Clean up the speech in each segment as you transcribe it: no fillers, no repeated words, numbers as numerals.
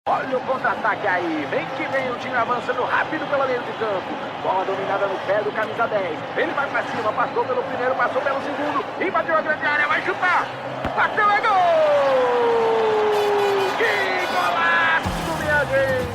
Olha o contra-ataque aí. Vem que vem o time avançando rápido pela meio de campo. Bola dominada no pé do camisa 10. Ele vai pra cima, passou pelo primeiro, passou pelo segundo. Invadiu a grande área, vai chutar. Bateu, é gol! Que golaço, minha gente!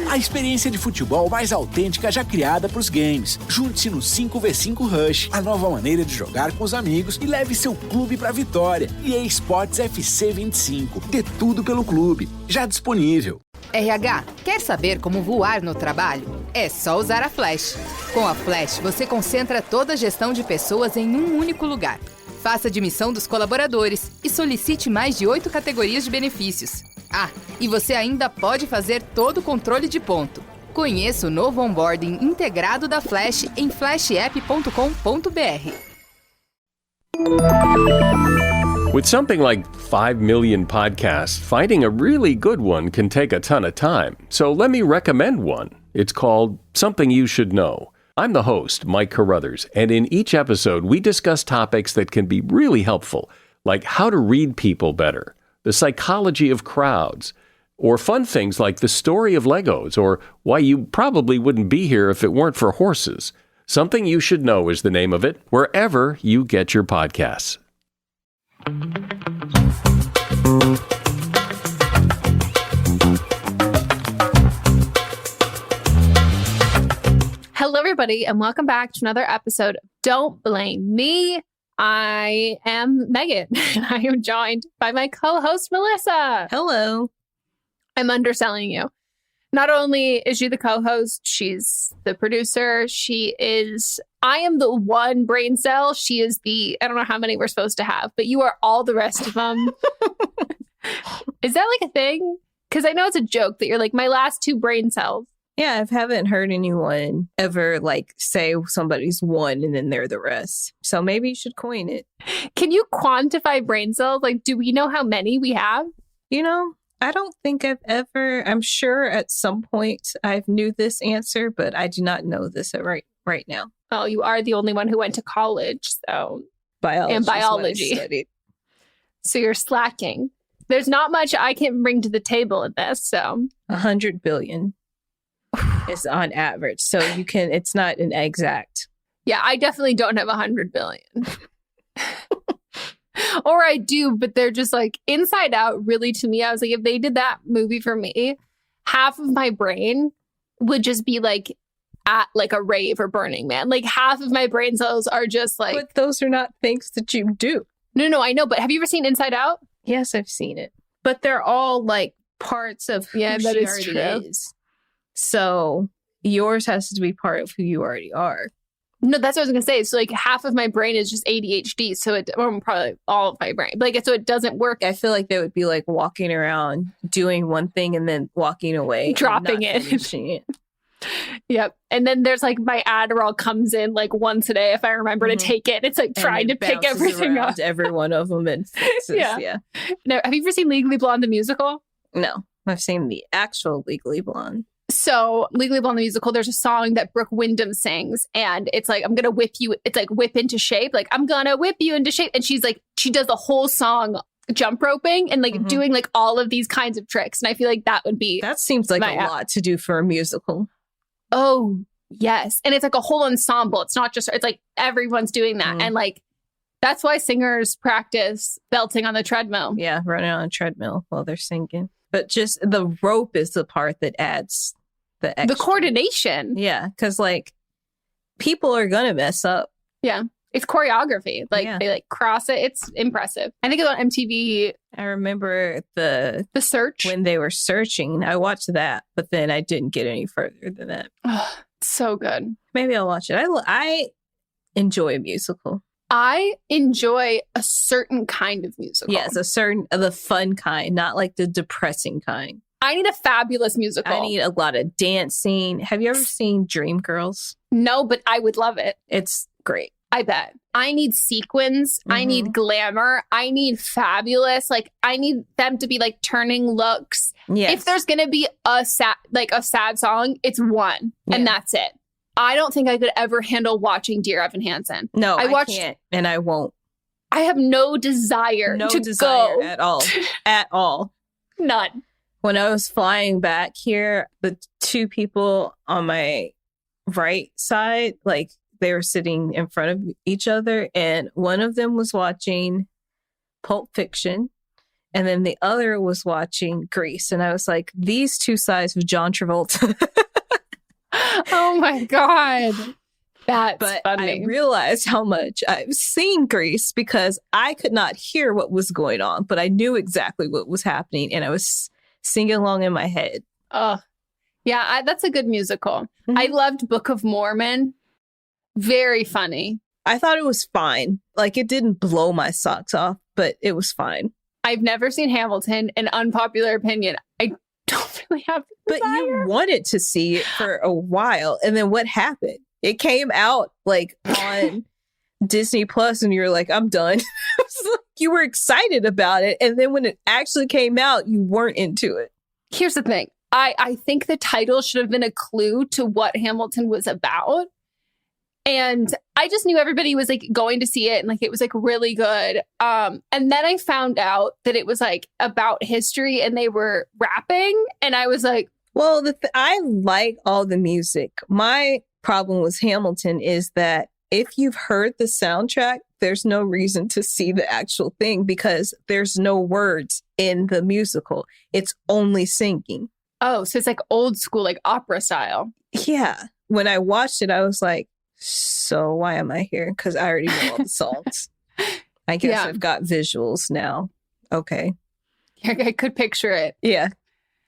A experiência de futebol mais autêntica já criada para os games. Junte-se no 5x5 Rush, a nova maneira de jogar com os amigos e leve seu clube para a vitória. EA Sports FC25. Dê tudo pelo clube. Já disponível. RH, quer saber como voar no trabalho? É só usar a Flash. Com a Flash, você concentra toda a gestão de pessoas em um único lugar. Faça a admissão dos colaboradores e solicite mais de 8 categorias de benefícios. Ah, e você ainda pode fazer todo o controle de ponto. Conheça o novo onboarding integrado da Flash em flashapp.com.br. With something like 5 million podcasts, finding a really good one can take a ton of time. So let me recommend one. It's called Something You Should Know. I'm the host, Mike Carruthers, and in each episode we discuss topics that can be really helpful, like how to read people better, the psychology of crowds, or fun things like the story of Legos, or why you probably wouldn't be here if it weren't for horses. Something You Should Know is the name of it, wherever you get your podcasts. Hello, everybody, and welcome back to another episode of Don't Blame Me. I am Megan, and I am joined by my co-host, Melissa. Hello. I'm underselling you. Not only is she the co-host, she's the producer. I am the one brain cell. She is I don't know how many we're supposed to have, but you are all the rest of them. Is that like a thing? Because I know it's a joke that you're like my last 2 brain cells. Yeah, I haven't heard anyone ever say somebody's one and then they're the rest. So maybe you should coin it. Can you quantify brain cells? Like, do we know how many we have? I don't think I'm sure at some point I've knew this answer, but I do not know this right now. Oh, you are the only one who went to college, so. Biology. And biology. So you're slacking. There's not much I can bring to the table in this, so. 100 billion is on average. So it's not an exact. Yeah, I definitely don't have 100 billion. Or I do, but they're just like Inside Out. Really, to me, I was like, if they did that movie for me, half of my brain would just be like at like a rave or Burning Man. Like half of my brain cells are just like. But those are not things that you do. No, I know. But have you ever seen Inside Out? Yes, I've seen it. But they're all like parts of who that she is already true. is. So yours has to be part of who you already are. No, that's what I was going to say. So like half of my brain is just ADHD. So probably all of my brain. So it doesn't work. I feel like they would be like walking around doing one thing and then walking away. Dropping it. Yep. And then there's like my Adderall comes in like once a day if I remember to take it. It's like trying to pick everything up. Every one of them and fixes. Yeah. Now, have you ever seen Legally Blonde the musical? No, I've seen the actual Legally Blonde. So Legally Blonde the musical, there's a song that Brooke Wyndham sings and it's like, I'm going to whip you. It's like whip into shape. Like, I'm going to whip you into shape. And she's like, she does the whole song jump roping and like doing like all of these kinds of tricks. And I feel like that seems like a lot to do for a musical. Oh, yes. And it's like a whole ensemble. It's not just, it's like everyone's doing that. And like, that's why singers practice belting on the treadmill. Yeah, running on a treadmill while they're singing. But just the rope is the part that adds the extra. The coordination. Yeah, because like people are going to mess up. Yeah. It's choreography. Like they like cross it. It's impressive. I think it's on MTV. I remember the search when they were searching. I watched that, but then I didn't get any further than that. Oh, so good. Maybe I'll watch it. I enjoy a musical. I enjoy a certain kind of musical. Yes, the fun kind, not like the depressing kind. I need a fabulous musical. I need a lot of dancing. Have you ever seen Dreamgirls? No, but I would love it. It's great. I bet. I need sequins. I need glamour. I need fabulous. Like, I need them to be like turning looks. Yes. If there's going to be a sad song, it's one. Yeah. And that's it. I don't think I could ever handle watching Dear Evan Hansen. No, I can't. And I won't. I have no desire to go. At all. At all. None. When I was flying back here, the two people on my right side, like they were sitting in front of each other, and one of them was watching Pulp Fiction, and then the other was watching Grease. And I was like, these two sides of John Travolta. Oh my God. That's funny. I realized how much I've seen Grease because I could not hear what was going on, but I knew exactly what was happening, and I was singing along in my head. Oh, yeah, that's a good musical. Mm-hmm. I loved Book of Mormon. Very funny. I thought it was fine. Like, it didn't blow my socks off, but it was fine. I've never seen Hamilton. An unpopular opinion. I don't really have the desire. But you wanted to see it for a while, and then what happened? It came out like on Disney Plus, and you were like, I'm done. You were excited about it. And then when it actually came out, you weren't into it. Here's the thing. I think the title should have been a clue to what Hamilton was about. And I just knew everybody was like going to see it and like it was like really good. And then I found out that it was like about history and they were rapping. And I was like, well, I like all the music. My problem with Hamilton is that if you've heard the soundtrack, there's no reason to see the actual thing because there's no words in the musical. It's only singing. Oh, so it's like old school, like opera style. Yeah. When I watched it, I was like, so why am I here? Because I already know all the songs. I guess I've got visuals now. Okay. I could picture it. Yeah.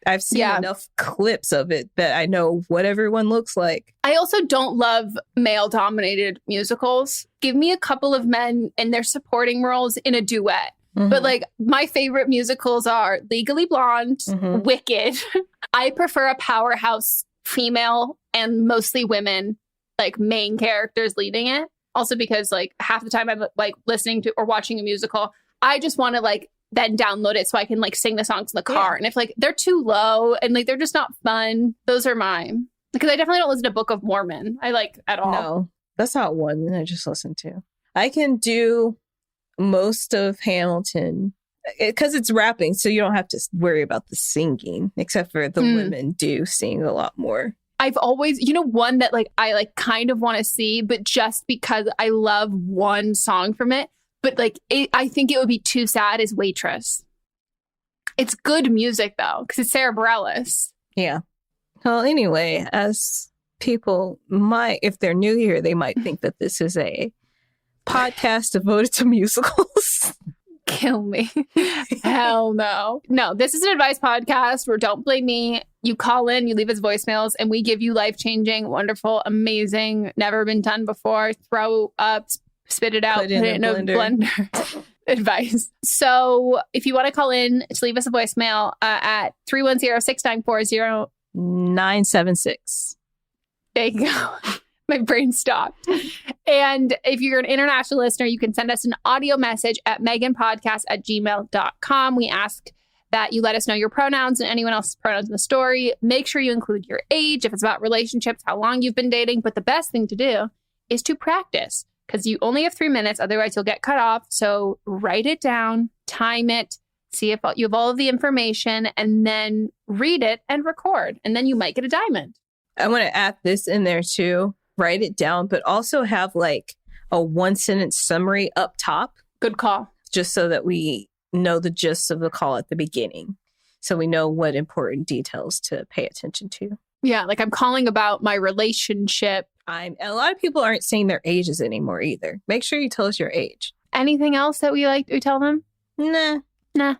I've seen enough clips of it that I know what everyone looks like. I also don't love male-dominated musicals. Give me a couple of men in their supporting roles in a duet. Mm-hmm. But like my favorite musicals are Legally Blonde, Wicked. I prefer a powerhouse female and mostly women, like main characters leading it. Also because like half the time I'm like listening to or watching a musical, I just want to like then download it so I can like sing the songs in the car. Yeah. And if like they're too low and like they're just not fun, those are mine. Because I definitely don't listen to Book of Mormon. I like at all. No, that's not one that I just listened to. I can do most of Hamilton because it's rapping, so you don't have to worry about the singing, except for the women do sing a lot more. I've always, one that like I like kind of want to see, but just because I love one song from it. But like, I think it would be too sad is Waitress. It's good music though, because it's Sarah Bareilles. Yeah. Well, anyway, as people might, if they're new here, they might think that this is a podcast devoted to musicals. Kill me. Hell no. No, this is an advice podcast where don't blame me. You call in, you leave us voicemails, and we give you life-changing, wonderful, amazing, never been done before, throw up, spit it out, put it in a blender. Advice. So if you want to call in to leave us a voicemail at 310-694-0976. There you go. My brain stopped. And if you're an international listener, you can send us an audio message at meghanpodcast@gmail.com. We ask that you let us know your pronouns and anyone else's pronouns in the story. Make sure you include your age, if it's about relationships, how long you've been dating. But the best thing to do is to practice because you only have 3 minutes. Otherwise, you'll get cut off. So write it down, time it, see if you have all of the information, and then read it and record. And then you might get a diamond. I want to add this in there too. Write it down, but also have like a 1-sentence summary up top. Good call. Just so that we know the gist of the call at the beginning. So we know what important details to pay attention to. Yeah, like I'm calling about my relationship. A lot of people aren't saying their ages anymore either. Make sure you tell us your age. Anything else that we tell them? Nah.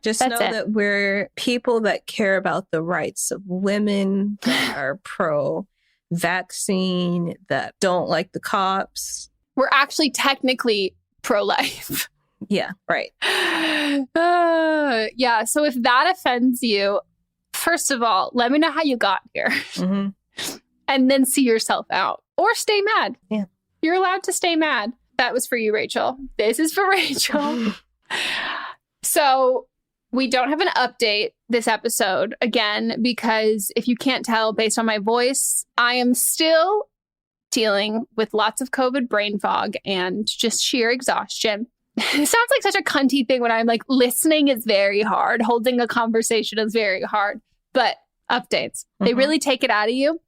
Just know that we're people that care about the rights of women, that are pro-vaccine, that don't like the cops. We're actually technically pro-life. Yeah, right. Yeah, so if that offends you, first of all, let me know how you got here. Mm-hmm. And then see yourself out. Or stay mad. Yeah. You're allowed to stay mad. That was for you, Rachel. This is for Rachel. So we don't have an update this episode, again, because if you can't tell based on my voice, I am still dealing with lots of COVID brain fog and just sheer exhaustion. It sounds like such a cunty thing when I'm like, listening is very hard. Holding a conversation is very hard. But updates. They really take it out of you.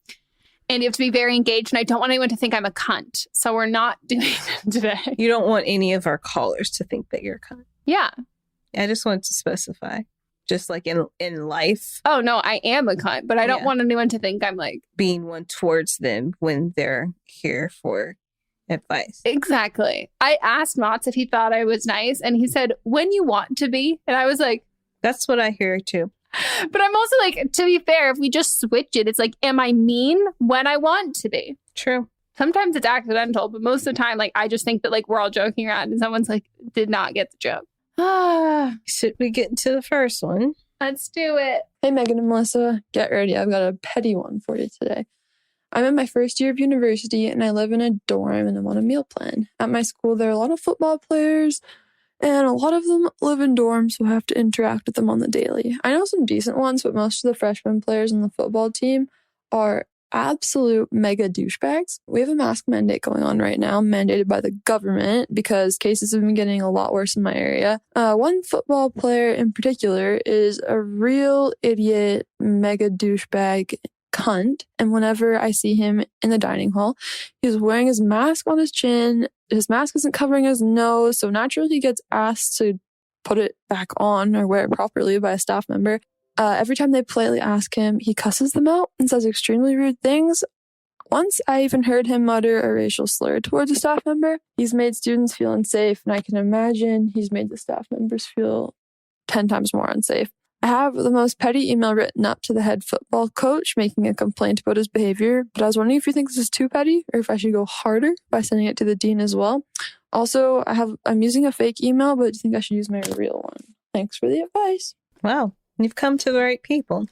And you have to be very engaged. And I don't want anyone to think I'm a cunt. So we're not doing it today. You don't want any of our callers to think that you're a cunt. Yeah. I just wanted to specify. Just like in life. Oh, no, I am a cunt. But I don't want anyone to think I'm like being one towards them when they're here for advice. Exactly. I asked Mats if he thought I was nice. And he said, when you want to be. And I was like, that's what I hear too. But I'm also like, to be fair, if we just switch it, it's like, am I mean when I want to be? True. Sometimes it's accidental, but most of the time, like, I just think that like we're all joking around and someone's like, did not get the joke. Should we get into the first one? Let's do it. Hey, Megan and Melissa, get ready. I've got a petty one for you today. I'm in my first year of university and I live in a dorm and I'm on a meal plan. At my school, there are a lot of football players and a lot of them live in dorms, so I have to interact with them on the daily. I know some decent ones, but most of the freshman players on the football team are absolute mega douchebags. We have a mask mandate going on right now, mandated by the government because cases have been getting a lot worse in my area. One football player in particular is a real idiot, mega douchebag cunt. And whenever I see him in the dining hall, he's wearing his mask on his chin. His mask isn't covering his nose, so naturally he gets asked to put it back on or wear it properly by a staff member. Every time they politely ask him, he cusses them out and says extremely rude things. Once I even heard him mutter a racial slur towards a staff member. He's made students feel unsafe, and I can imagine he's made the staff members feel 10 times more unsafe. I have the most petty email written up to the head football coach making a complaint about his behavior, but I was wondering if you think this is too petty or if I should go harder by sending it to the dean as well. Also, I'm using a fake email, but do you think I should use my real one? Thanks for the advice. Wow. You've come to the right people.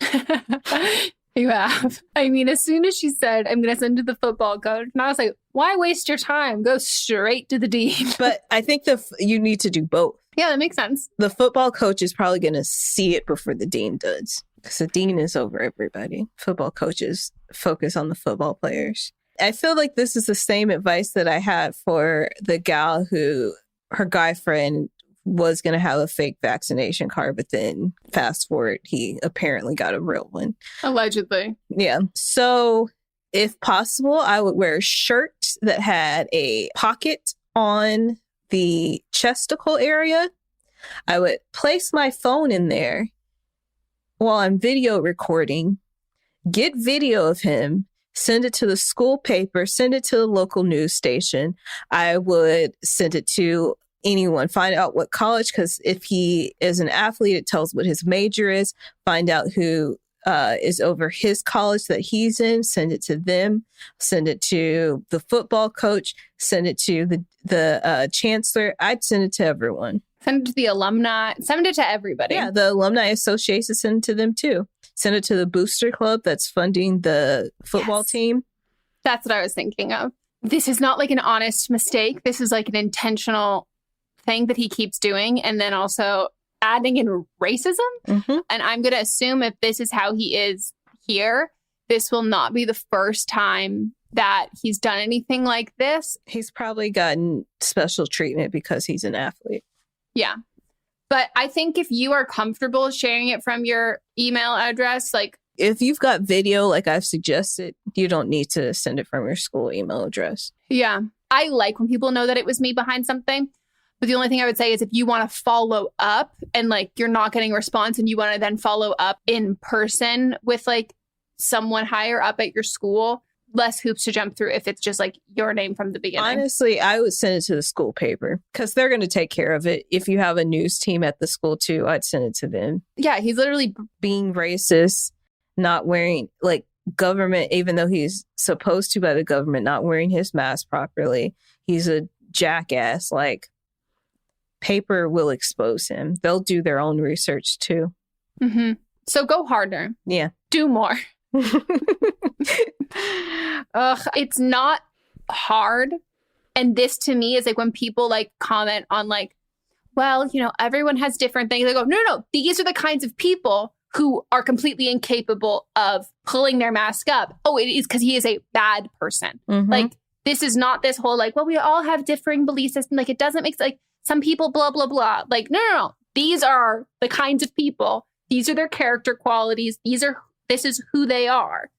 You have. I mean, as soon as she said, I'm going to send to the football coach, and I was like, why waste your time? Go straight to the dean. But I think you need to do both. Yeah, that makes sense. The football coach is probably going to see it before the dean does. Because the dean is over everybody. Football coaches focus on the football players. I feel like this is the same advice that I had for the gal who, her guy friend was going to have a fake vaccination card, but then fast forward, he apparently got a real one. Allegedly. Yeah. So if possible, I would wear a shirt that had a pocket on the chesticle area. I would place my phone in there while I'm video recording, get video of him, send it to the school paper, send it to the local news station. I would send it to anyone, find out what college, because if he is an athlete, it tells what his major is, find out who is over his college that he's in, send it to them, send it to the football coach, send it to the chancellor. I'd send it to everyone. Send it to the alumni, send it to everybody. Yeah, the alumni association, send it to them too. Send it to the booster club that's funding the football team. That's what I was thinking of. This is not like an honest mistake. This is like an intentional thing that he keeps doing, and then also adding in racism. Mm-hmm. And I'm going to assume if this is how he is here, this will not be the first time that he's done anything like this. He's probably gotten special treatment because he's an athlete. Yeah. But I think if you are comfortable sharing it from your email address, like if you've got video like I've suggested, you don't need to send it from your school email address. Yeah. I like when people know that it was me behind something. But the only thing I would say is if you want to follow up and like you're not getting a response and you want to then follow up in person with like someone higher up at your school, less hoops to jump through if it's just like your name from the beginning. Honestly, I would send it to the school paper because they're going to take care of it. If you have a news team at the school too, I'd send it to them. Yeah, he's literally being racist, not wearing like government, even though he's supposed to by the government, not wearing his mask properly. He's a jackass. Like, paper will expose him. They'll do their own research too. Mm-hmm. So go harder. Yeah. Do more. It's not hard. And this to me is like when people like comment on like, well, you know, everyone has different things. They go, no. These are the kinds of people who are completely incapable of pulling their mask up. Oh, it is because he is a bad person. Mm-hmm. Like, this is not this whole like, well, we all have differing belief systems. Like, it doesn't make like some people blah, blah, blah. Like, no. These are the kinds of people. These are their character qualities. This is who they are.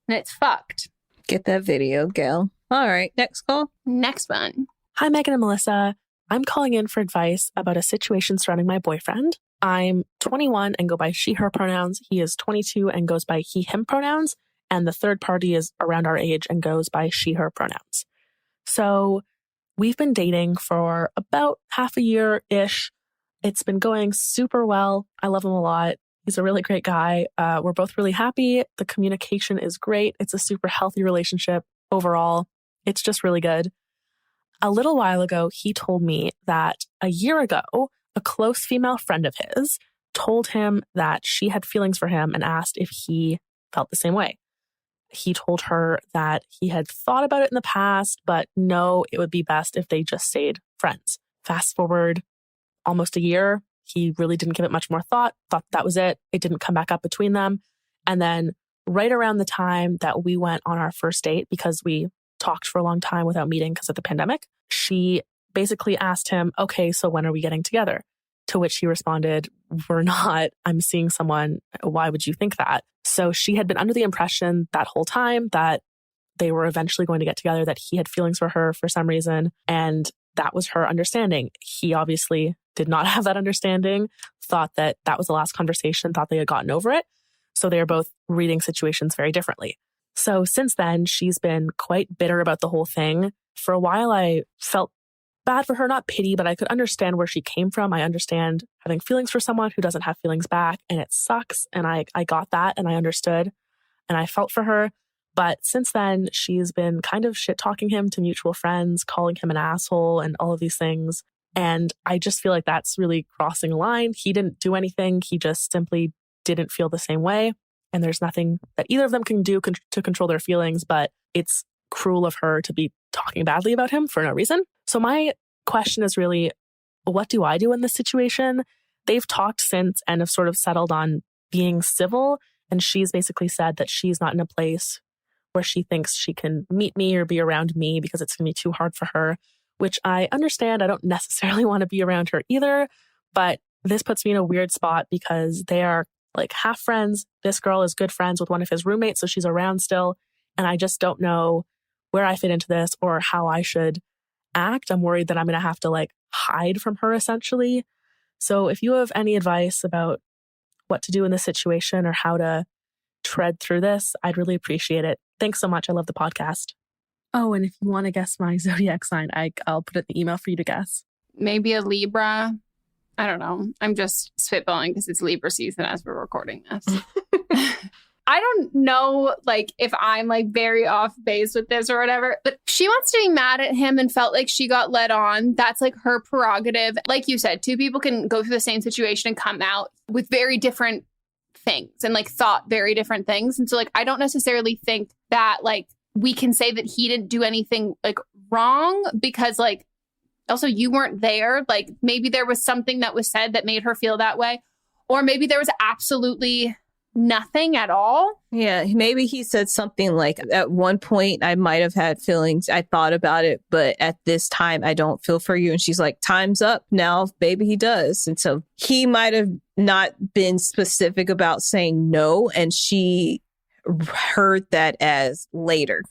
And it's fucked. Get that video, Gail. All right, next call. Next one. Hi, Megan and Melissa. I'm calling in for advice about a situation surrounding my boyfriend. I'm 21 and go by she, her pronouns. He is 22 and goes by he, him pronouns. And the third party is around our age and goes by she, her pronouns. So we've been dating for about half a year-ish. It's been going super well. I love him a lot. He's a really great guy. We're both really happy. The communication is great. It's a super healthy relationship overall. It's just really good. A little while ago, he told me that a year ago, a close female friend of his told him that she had feelings for him and asked if he felt the same way. He told her that he had thought about it in the past, but no, it would be best if they just stayed friends. Fast forward almost a year, he really didn't give it much more thought that was it. It didn't come back up between them. And then right around the time that we went on our first date, because we talked for a long time without meeting because of the pandemic, she basically asked him, okay, so when are we getting together? To which he responded, we're not. I'm seeing someone. Why would you think that? So she had been under the impression that whole time that they were eventually going to get together, that he had feelings for her for some reason. And that was her understanding. He obviously did not have that understanding, thought that that was the last conversation, thought they had gotten over it. So they are both reading situations very differently. So since then, she's been quite bitter about the whole thing. For a while, I felt bad for her, not pity, but I could understand where she came from. I understand having feelings for someone who doesn't have feelings back, and it sucks. And I got that, and I understood, and I felt for her. But since then, she's been kind of shit-talking him to mutual friends, calling him an asshole and all of these things. And I just feel like that's really crossing a line. He didn't do anything. He just simply didn't feel the same way. And there's nothing that either of them can do to control their feelings, but it's cruel of her to be talking badly about him for no reason. So my question is really, what do I do in this situation? They've talked since and have sort of settled on being civil. And she's basically said that she's not in a place where she thinks she can meet me or be around me because it's going to be too hard for her, which I understand. I don't necessarily want to be around her either, but this puts me in a weird spot because they are like half friends. This girl is good friends with one of his roommates, so she's around still. And I just don't know where I fit into this or how I should act. I'm worried that I'm going to have to like hide from her essentially. So if you have any advice about what to do in this situation or how to tread through this, I'd really appreciate it. Thanks so much. I love the podcast. Oh, and if you want to guess my zodiac sign, I'll put it in the email for you to guess. Maybe a Libra. I don't know. I'm just spitballing because it's Libra season as we're recording this. I don't know, like, if I'm, like, very off base with this or whatever, but she wants to be mad at him and felt like she got led on. That's, like, her prerogative. Like you said, two people can go through the same situation and come out with very different things and, like, thought very different things. And so, like, I don't necessarily think that, like, we can say that he didn't do anything, like, wrong because, like, also you weren't there. Like, maybe there was something that was said that made her feel that way. Or maybe there was absolutely nothing at all. Yeah, maybe he said something like, at one point I might have had feelings. I thought about it, but at this time I don't feel for you. And she's like, time's up now, baby, he does. And so he might have not been specific about saying no. And she heard that as later.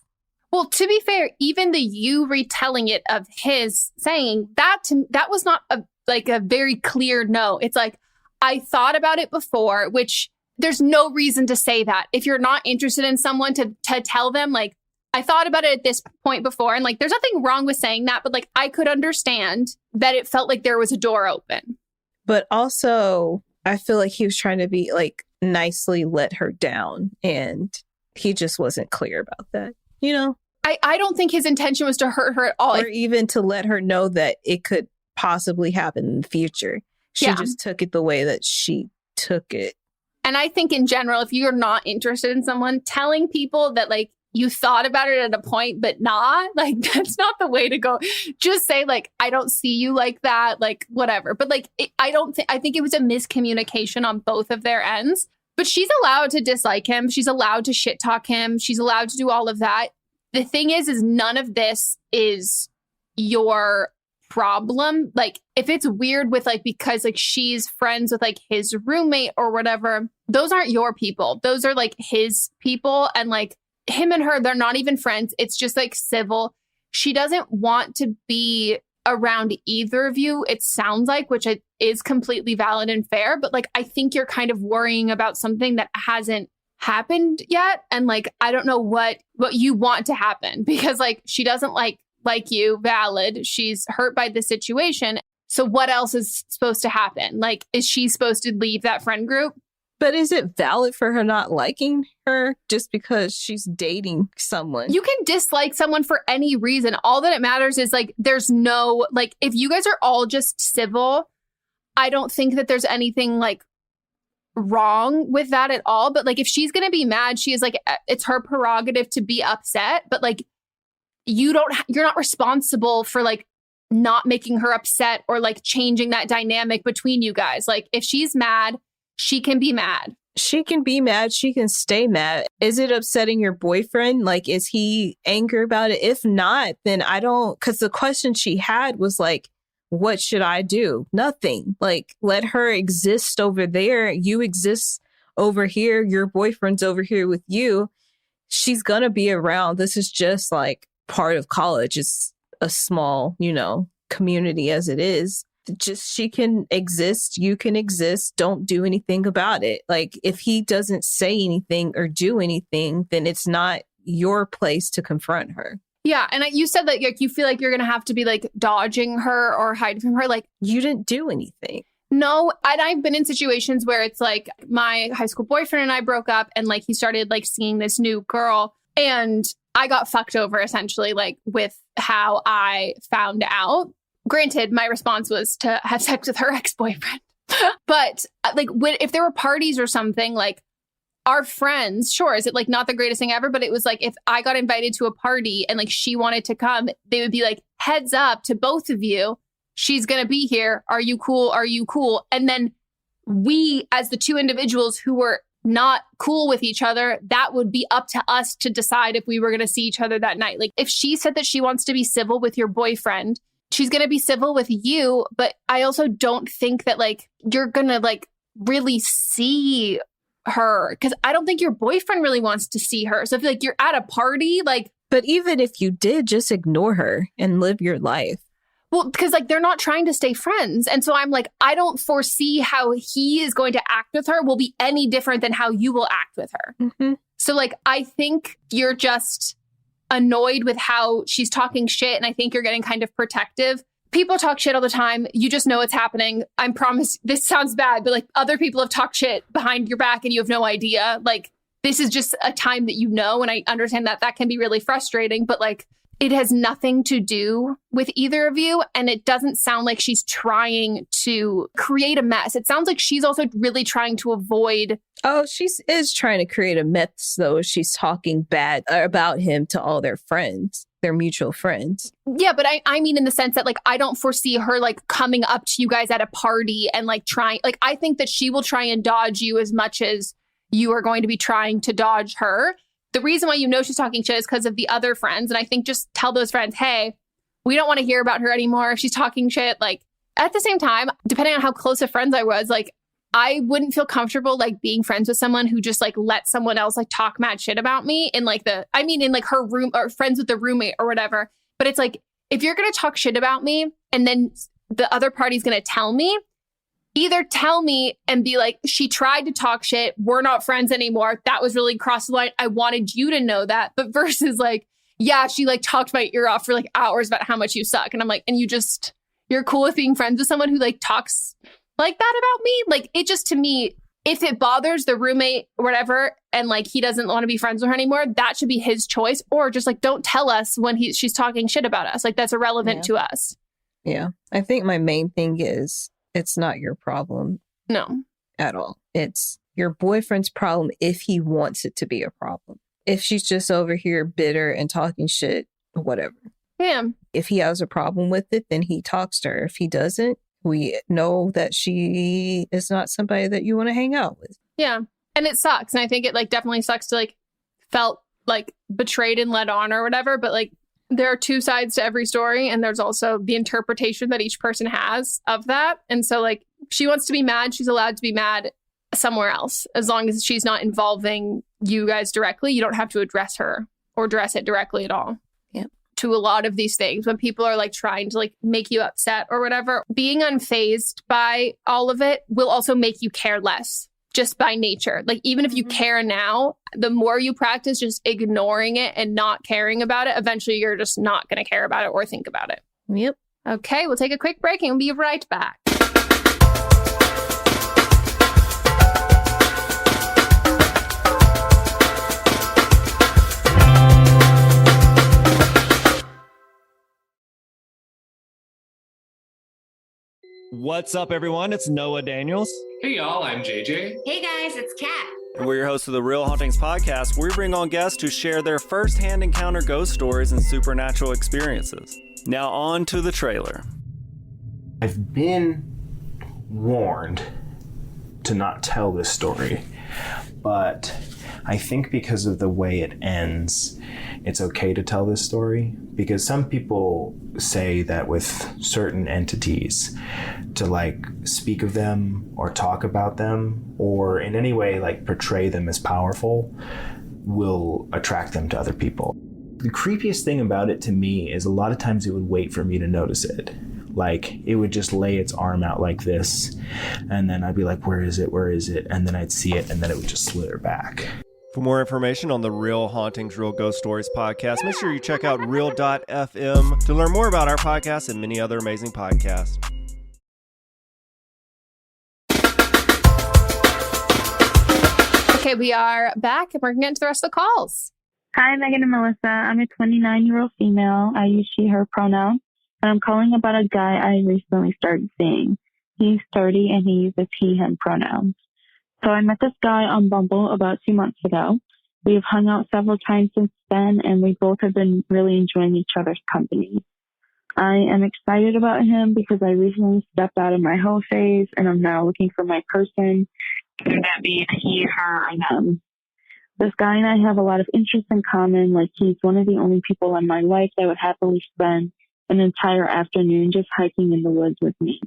Well, to be fair, even the you retelling it of his saying that was not a very clear no. It's like, I thought about it before, which there's no reason to say that. If you're not interested in someone to tell them, like, I thought about it at this point before. And like, there's nothing wrong with saying that. But like, I could understand that it felt like there was a door open. But also, I feel like he was trying to be like nicely let her down. And he just wasn't clear about that, you know? I don't think his intention was to hurt her at all. Or even to let her know that it could possibly happen in the future. She just took it the way that she took it. And I think in general, if you're not interested in someone, telling people that like you thought about it at a point, but not, like, that's not the way to go. Just say like, I don't see you like that, like whatever. But like, I think it was a miscommunication on both of their ends. But she's allowed to dislike him. She's allowed to shit talk him. She's allowed to do all of that. The thing is none of this is your problem. Like, if it's weird with like, because like she's friends with like his roommate or whatever, those aren't your people. Those are like his people. And like him and her, they're not even friends. It's just like civil. She doesn't want to be around either of you, it sounds like, which is completely valid and fair. But like, I think you're kind of worrying about something that hasn't happened yet. And like, I don't know what you want to happen, because like, she doesn't like you, valid. She's hurt by the situation. So what else is supposed to happen? Like, is she supposed to leave that friend group? But is it valid for her not liking her just because she's dating someone? You can dislike someone for any reason. All that it matters is like, there's no, like, if you guys are all just civil, I don't think that there's anything like wrong with that at all. But like, if she's going to be mad, she is like, it's her prerogative to be upset. But like, you're not responsible for like not making her upset or like changing that dynamic between you guys. Like, if she's mad, she can be mad. She can be mad. She can stay mad. Is it upsetting your boyfriend? Like, is he angry about it? If not, then I don't, because the question she had was like, what should I do? Nothing. Like, let her exist over there. You exist over here. Your boyfriend's over here with you. She's going to be around. This is just like part of college. It's a small, community as it is. Just she can exist, you can exist, don't do anything about it. Like, if he doesn't say anything or do anything, then it's not your place to confront her. Yeah. And you said that like, you feel like you're going to have to be like dodging her or hiding from her. Like, you didn't do anything. No. And I've been in situations where it's like my high school boyfriend and I broke up, and like he started like seeing this new girl, and I got fucked over essentially, like with how I found out. Granted, my response was to have sex with her ex-boyfriend. But like, if there were parties or something, like our friends, sure, is it like not the greatest thing ever? But it was like, if I got invited to a party and like she wanted to come, they would be like, heads up to both of you. She's going to be here. Are you cool? Are you cool? And then we, as the two individuals who were not cool with each other, that would be up to us to decide if we were going to see each other that night. Like, if she said that she wants to be civil with your boyfriend, she's going to be civil with you. But I also don't think that like you're going to like really see her, because I don't think your boyfriend really wants to see her. So if like you're at a party, like. But even if you did, just ignore her and live your life. Well, because like they're not trying to stay friends. And so I'm like, I don't foresee how he is going to act with her will be any different than how you will act with her. Mm-hmm. So like, I think you're just annoyed with how she's talking shit. And I think you're getting kind of protective. People talk shit all the time. You just know it's happening. I promise this sounds bad, but like other people have talked shit behind your back and you have no idea. Like, this is just a time that you know. And I understand that that can be really frustrating, but like, it has nothing to do with either of you. And it doesn't sound like she's trying to create a mess. It sounds like she's also really trying to avoid. Oh, she is trying to create a mess, though. She's talking bad about him to all their friends, their mutual friends. Yeah, but I mean in the sense that like, I don't foresee her like coming up to you guys at a party and like trying, like, I think that she will try and dodge you as much as you are going to be trying to dodge her. The reason why you know she's talking shit is because of the other friends. And I think just tell those friends, hey, we don't want to hear about her anymore. If she's talking shit, like at the same time, depending on how close of friends I was, like I wouldn't feel comfortable like being friends with someone who just like let someone else like talk mad shit about me in like in like her room, or friends with the roommate or whatever. But it's like, if you're going to talk shit about me and then the other party's going to tell me, either tell me and be like, she tried to talk shit. We're not friends anymore. That was really cross the line. I wanted you to know that. But versus like, yeah, she like talked my ear off for like hours about how much you suck. And I'm like, and you're cool with being friends with someone who like talks like that about me? Like, it just, to me, if it bothers the roommate or whatever, and like he doesn't want to be friends with her anymore, that should be his choice. Or just like, don't tell us when she's talking shit about us. Like, that's irrelevant to us. Yeah. I think my main thing is, it's not your problem. No. At all. It's your boyfriend's problem if he wants it to be a problem. If she's just over here bitter and talking shit, whatever. Yeah. If he has a problem with it, then he talks to her. If he doesn't, we know that she is not somebody that you want to hang out with. Yeah. And it sucks. And I think it like definitely sucks to like felt like betrayed and led on or whatever. But like, there are two sides to every story, and there's also the interpretation that each person has of that. And so, like, she wants to be mad, she's allowed to be mad somewhere else. As long as she's not involving you guys directly, you don't have to address her or address it directly at all. Yep. To a lot of these things, when people are like trying to like make you upset or whatever, being unfazed by all of it will also make you care less. Just by nature. Like, even if you care now, the more you practice just ignoring it and not caring about it, eventually you're just not going to care about it or think about it. Yep. Okay, we'll take a quick break and we'll be right back. What's up, everyone? It's Noah Daniels. Hey, y'all, I'm JJ. Hey, guys, it's Kat. And we're your hosts of the Real Hauntings podcast, where we bring on guests who share their first-hand encounter ghost stories and supernatural experiences. Now on to the trailer. I've been warned to not tell this story, but I think because of the way it ends, it's okay to tell this story, because some people say that with certain entities, to like speak of them or talk about them or in any way like portray them as powerful will attract them to other people. The creepiest thing about it to me is a lot of times it would wait for me to notice it. Like, it would just lay its arm out like this, and then I'd be like, where is it? Where is it? And then I'd see it, and then it would just slither back. For more information on the Real Hauntings, Real Ghost Stories podcast, make sure you check out real.fm to learn more about our podcast and many other amazing podcasts. Okay, we are back and we're going to get into the rest of the calls. Hi, Megan and Melissa. I'm a 29-year-old female. I use she, her pronouns. And I'm calling about a guy I recently started seeing. He's 30 and he uses he, him pronouns. So I met this guy on Bumble about 2 months ago. We've hung out several times since then, and we both have been really enjoying each other's company. I am excited about him because I recently stepped out of my hoe phase, and I'm now looking for my person, whether that be he, her, or them. This guy and I have a lot of interests in common. Like, he's one of the only people in my life that would happily spend an entire afternoon just hiking in the woods with me.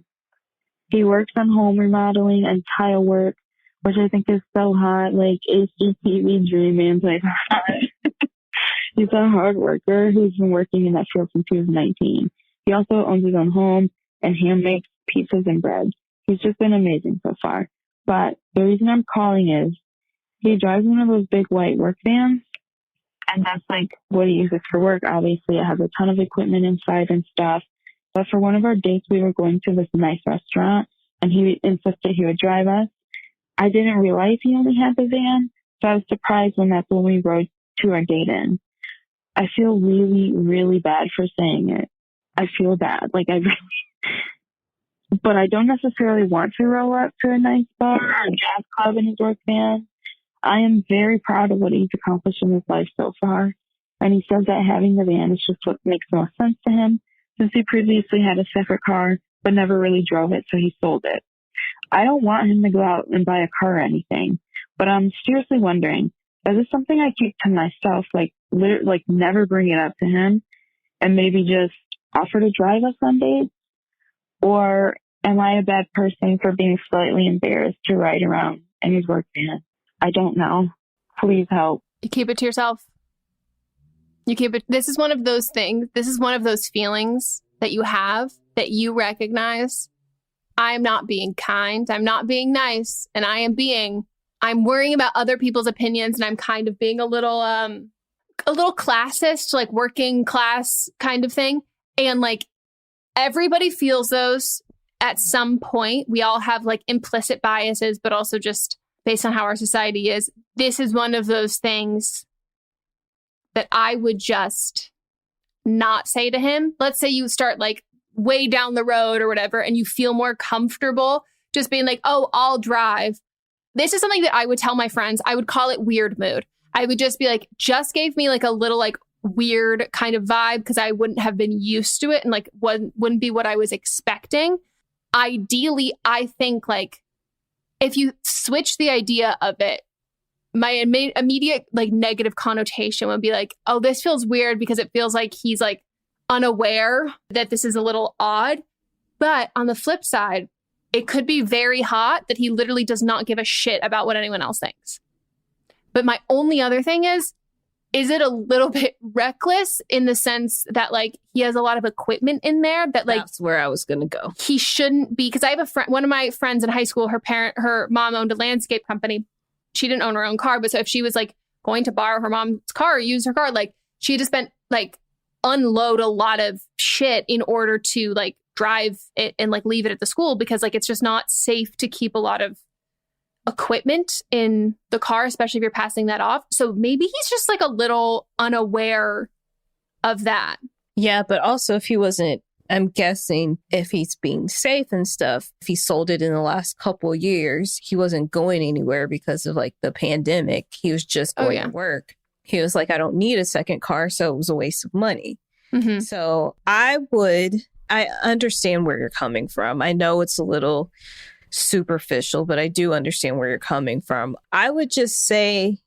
He works on home remodeling and tile work, which I think is so hot, like HGTV dream man type hot. He's a hard worker who's been working in that field since he was 19. He also owns his own home and hand makes pizzas and bread. He's just been amazing so far. But the reason I'm calling is he drives one of those big white work vans, and that's like what he uses for work. Obviously, it has a ton of equipment inside and stuff. But for one of our dates, we were going to this nice restaurant, and he insisted he would drive us. I didn't realize he only had the van, so I was surprised when that's when we rode to our date in. I feel really, really bad for saying it. I feel bad. Like, but I don't necessarily want to roll up to a nice bar or a jazz club in his work van. I am very proud of what he's accomplished in his life so far. And he says that having the van is just what makes most sense to him, since he previously had a separate car, but never really drove it, so he sold it. I don't want him to go out and buy a car or anything, but I'm seriously wondering, is this something I keep to myself, like never bring it up to him, and maybe just offer to drive us on dates? Or am I a bad person for being slightly embarrassed to ride around in his work van? I don't know. Please help. You keep it to yourself. You keep it. This is one of those things. This is one of those feelings that you have that you recognize. I'm not being kind. I'm not being nice. And I'm worrying about other people's opinions. And I'm kind of being a little classist, like working class kind of thing. And like everybody feels those at some point. We all have like implicit biases, but also just based on how our society is. This is one of those things that I would just not say to him. Let's say you start like way down the road or whatever, and you feel more comfortable just being like, oh, I'll drive. This is something that I would tell my friends. I would call it weird mood. I would just be like, just gave me like a little like weird kind of vibe because I wouldn't have been used to it and like wouldn't be what I was expecting. Ideally, I think like if you switch the idea of it my immediate like negative connotation would be like, oh, this feels weird because it feels like he's like unaware that this is a little odd. But on the flip side, it could be very hot that he literally does not give a shit about what anyone else thinks. But my only other thing is it a little bit reckless in the sense that like he has a lot of equipment in there that like that's where I was going to go. He shouldn't be, because I have a friend, one of my friends in high school, her mom owned a landscape company. She didn't own her own car, but so if she was like going to borrow her mom's car or use her car, like she had to spend like unload a lot of shit in order to like drive it and like leave it at the school, because like it's just not safe to keep a lot of equipment in the car, especially if you're passing that off. So maybe he's just like a little unaware of that. Yeah, but also if he wasn't, I'm guessing if he's being safe and stuff, if he sold it in the last couple of years, he wasn't going anywhere because of like the pandemic. He was just going to work. He was like, I don't need a second car, so it was a waste of money. Mm-hmm. So I understand where you're coming from. I know it's a little superficial, but I do understand where you're coming from. I would just say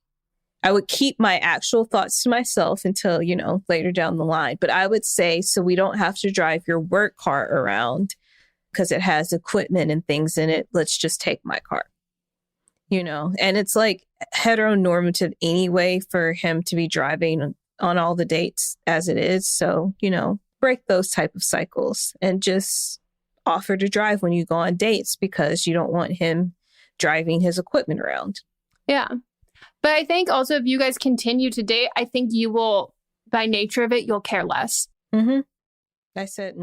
I would keep my actual thoughts to myself until, later down the line. But I would say, so we don't have to drive your work car around because it has equipment and things in it. Let's just take my car, and it's like heteronormative anyway for him to be driving on all the dates as it is. So, break those type of cycles and just offer to drive when you go on dates, because you don't want him driving his equipment around. Yeah. But I think also if you guys continue to date, I think you will, by nature of it, you'll care less. Mm-hmm. I said,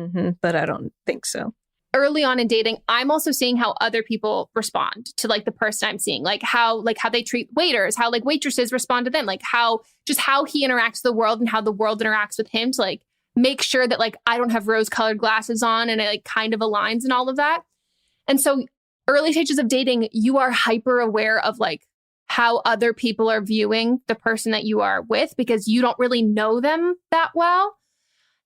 but I don't think so. Early on in dating, I'm also seeing how other people respond to like the person I'm seeing, like how they treat waiters, how like waitresses respond to them, like how he interacts with the world and how the world interacts with him to like make sure that like I don't have rose-colored glasses on and it like kind of aligns and all of that. And so early stages of dating, you are hyper aware of like how other people are viewing the person that you are with, because you don't really know them that well.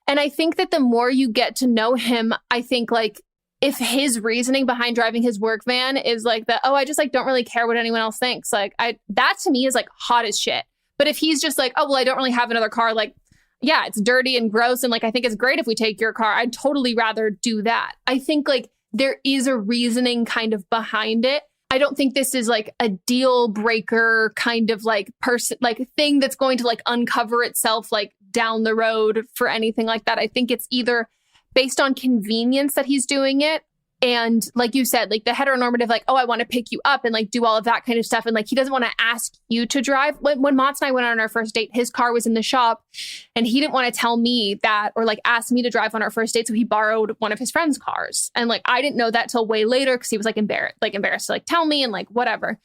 And I think that the more you get to know him, I think like if his reasoning behind driving his work van is like that, I just like don't really care what anyone else thinks. Like that to me is like hot as shit. But if he's just like, oh, well, I don't really have another car, like, yeah, it's dirty and gross. And like, I think it's great if we take your car. I'd totally rather do that. I think like there is a reasoning kind of behind it. I don't think this is like a deal breaker kind of like person, like thing that's going to like uncover itself like down the road for anything like that. I think it's either based on convenience that he's doing it. And like you said, like the heteronormative, like, oh, I want to pick you up and like do all of that kind of stuff. And like, he doesn't want to ask you to drive. When Mats and I went on our first date, his car was in the shop and he didn't want to tell me that or like ask me to drive on our first date. So he borrowed one of his friend's cars. And like, I didn't know that till way later because he was like embarrassed to like tell me and like whatever.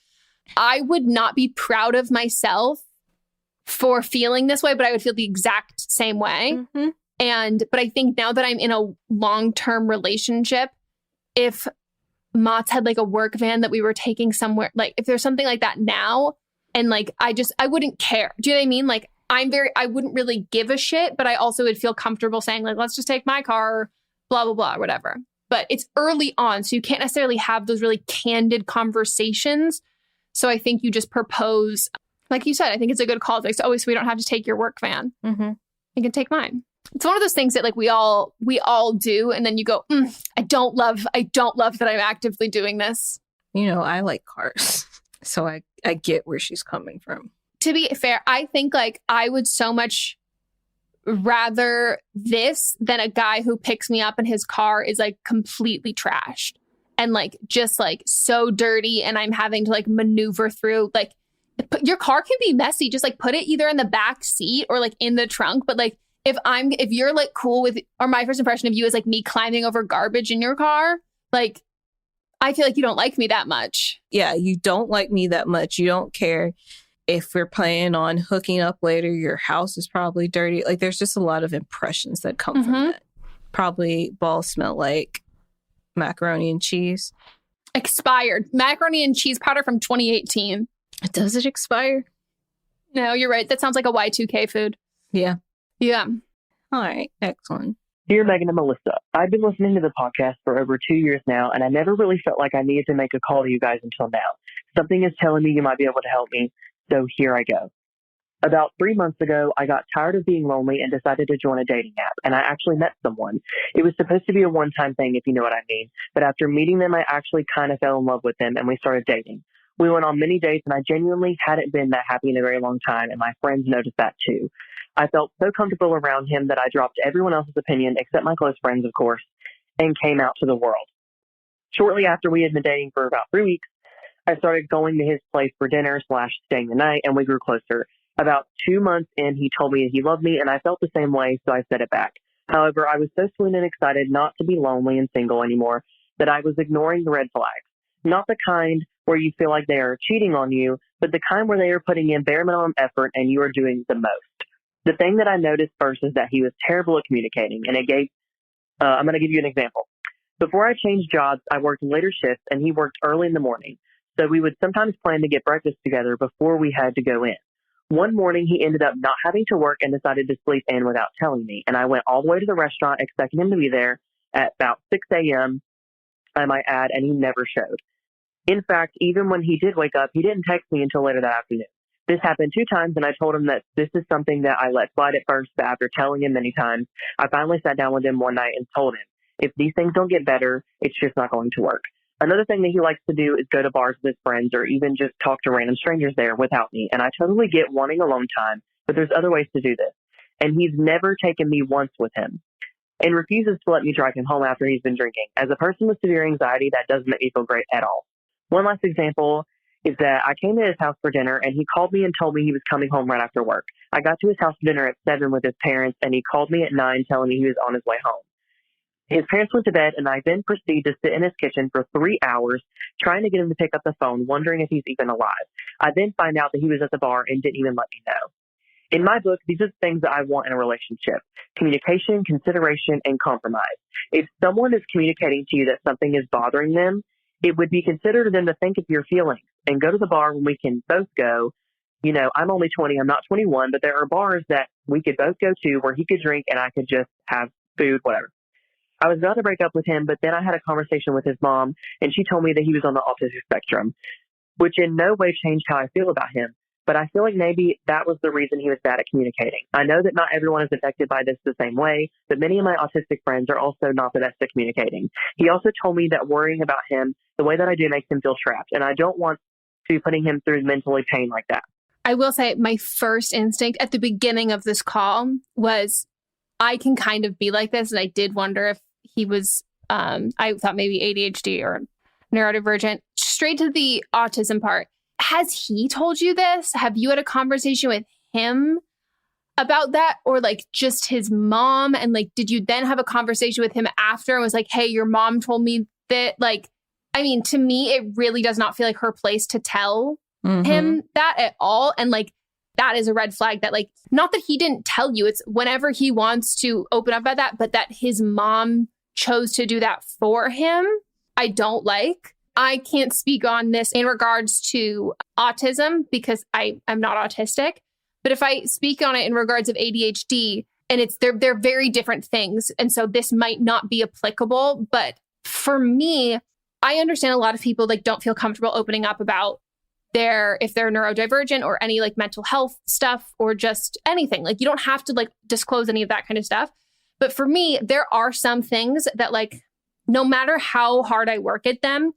I would not be proud of myself for feeling this way, but I would feel the exact same way. Mm-hmm. But I think now that I'm in a long-term relationship, if Mats had like a work van that we were taking somewhere, like if there's something like that now, and like I wouldn't care. Do you know what I mean? Like I wouldn't really give a shit, but I also would feel comfortable saying like, let's just take my car, blah, blah, blah, whatever. But it's early on, so you can't necessarily have those really candid conversations. So I think you just propose, like you said, I think it's a good call. Like, so we don't have to take your work van. Mm-hmm. You can take mine. It's one of those things that like we all do. And then you go, I don't love that I'm actively doing this. I like cars. So I get where she's coming from. To be fair, I think like I would so much rather this than a guy who picks me up and his car is like completely trashed and like just like so dirty. And I'm having to like maneuver through like your car can be messy. Just like put it either in the back seat or like in the trunk. But like, if you're like cool with, or my first impression of you is like me climbing over garbage in your car, like I feel like you don't like me that much. Yeah, you don't like me that much. You don't care if we're planning on hooking up later. Your house is probably dirty. Like there's just a lot of impressions that come from that. Probably balls smell like macaroni and cheese. Expired. Macaroni and cheese powder from 2018. Does it expire? No, you're right. That sounds like a Y2K food. Yeah. Yeah. All right. Excellent. Dear Megan and Melissa, I've been listening to the podcast for over 2 years now, and I never really felt like I needed to make a call to you guys until now. Something is telling me you might be able to help me. So here I go. About 3 months ago, I got tired of being lonely and decided to join a dating app, and I actually met someone. It was supposed to be a one-time thing, if you know what I mean, but after meeting them, I actually kind of fell in love with them, and we started dating. We went on many dates, and I genuinely hadn't been that happy in a very long time, and my friends noticed that too. I felt so comfortable around him that I dropped everyone else's opinion, except my close friends, of course, and came out to the world. Shortly after we had been dating for about 3 weeks, I started going to his place for dinner/staying the night, and we grew closer. About 2 months in, he told me that he loved me, and I felt the same way, so I said it back. However, I was so sweet and excited not to be lonely and single anymore that I was ignoring the red flags. Not the kind where you feel like they are cheating on you, but the kind where they are putting in bare minimum effort and you are doing the most. The thing that I noticed first is that he was terrible at communicating, and I'm going to give you an example. Before I changed jobs, I worked later shifts, and he worked early in the morning, so we would sometimes plan to get breakfast together before we had to go in. One morning, he ended up not having to work and decided to sleep in without telling me. And I went all the way to the restaurant expecting him to be there at about 6 a.m., I might add, and he never showed. In fact, even when he did wake up, he didn't text me until later that afternoon. This happened 2 times, and I told him that this is something that I let slide at first, but after telling him many times, I finally sat down with him one night and told him, if these things don't get better, it's just not going to work. Another thing that he likes to do is go to bars with his friends or even just talk to random strangers there without me. And I totally get wanting alone time, but there's other ways to do this. And he's never taken me once with him and refuses to let me drive him home after he's been drinking. As a person with severe anxiety, that doesn't make me feel great at all. One last example is that I came to his house for dinner and he called me and told me he was coming home right after work. I got to his house for dinner at 7 with his parents and he called me at 9 telling me he was on his way home. His parents went to bed, and I then proceed to sit in his kitchen for 3 hours, trying to get him to pick up the phone, wondering if he's even alive. I then find out that he was at the bar and didn't even let me know. In my book, these are the things that I want in a relationship: communication, consideration, and compromise. If someone is communicating to you that something is bothering them, it would be considered of them to think of your feelings and go to the bar when we can both go. You know, I'm only 20, I'm not 21, but there are bars that we could both go to where he could drink and I could just have food, whatever. I was about to break up with him, but then I had a conversation with his mom, and she told me that he was on the autistic spectrum, which in no way changed how I feel about him. But I feel like maybe that was the reason he was bad at communicating. I know that not everyone is affected by this the same way, but many of my autistic friends are also not the best at communicating. He also told me that worrying about him the way that I do makes him feel trapped, and I don't want to be putting him through mentally pain like that. I will say my first instinct at the beginning of this call was I can kind of be like this, and I did wonder if he was, I thought maybe ADHD or neurodivergent. Straight to the autism part. Has he told you this? Have you had a conversation with him about that? Or like just his mom? And like, did you then have a conversation with him after and was like, hey, your mom told me that? Like, I mean, to me, it really does not feel like her place to tell him that at all. And like, that is a red flag that like, not that he didn't tell you, it's whenever he wants to open up about that, but that his mom chose to do that for him, I don't like. I can't speak on this in regards to autism because I am not autistic. But if I speak on it in regards of ADHD, and they're very different things. And so this might not be applicable. But for me, I understand a lot of people like don't feel comfortable opening up about if they're neurodivergent or any like mental health stuff or just anything. Like you don't have to like disclose any of that kind of stuff. But for me, there are some things that like, no matter how hard I work at them,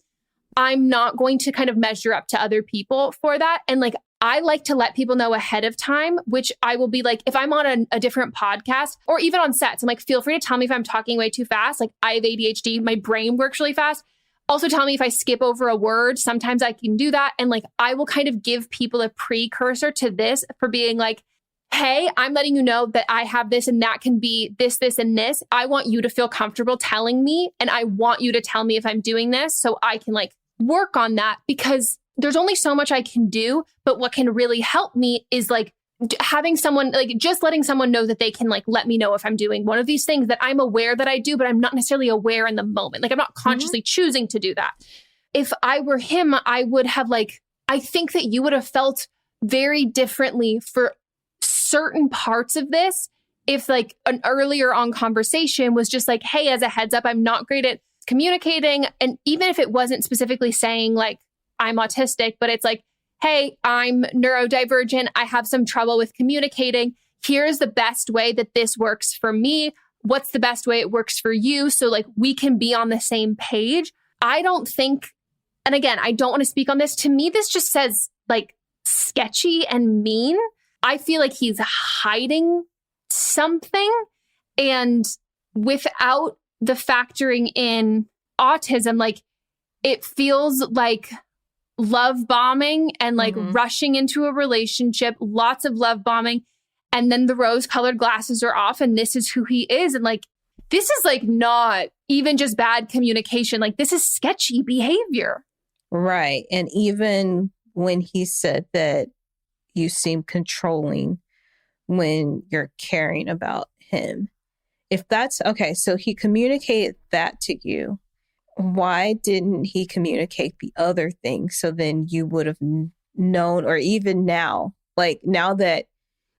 I'm not going to kind of measure up to other people for that. And like, I like to let people know ahead of time, which I will be like, if I'm on a different podcast or even on sets, I'm like, feel free to tell me if I'm talking way too fast. Like I have ADHD, my brain works really fast. Also tell me if I skip over a word. Sometimes I can do that. And like, I will kind of give people a precursor to this for being like, hey, I'm letting you know that I have this and that can be this, this, and this. I want you to feel comfortable telling me. And I want you to tell me if I'm doing this so I can like work on that because there's only so much I can do. But what can really help me is like having someone like just letting someone know that they can like let me know if I'm doing one of these things that I'm aware that I do, but I'm not necessarily aware in the moment. Like I'm not consciously choosing to do that. If I were him, I would have like, I think that you would have felt very differently for certain parts of this if like an earlier on conversation was just like, hey, as a heads up, I'm not great at communicating. And even if it wasn't specifically saying like I'm autistic, but it's like, hey, I'm neurodivergent. I have some trouble with communicating. Here's the best way that this works for me. What's the best way it works for you? So like we can be on the same page. I don't think, and again, I don't want to speak on this. To me, this just says like sketchy and mean. I feel like he's hiding something, and without the factoring in autism, like it feels like love bombing and like rushing into a relationship, lots of love bombing. And then the rose colored glasses are off and this is who he is. And like, this is like not even just bad communication. Like this is sketchy behavior. Right. And even when he said that you seem controlling when you're caring about him, if that's okay, so he communicated that to you. Why didn't he communicate the other thing? So then you would have known, or even now, like now that.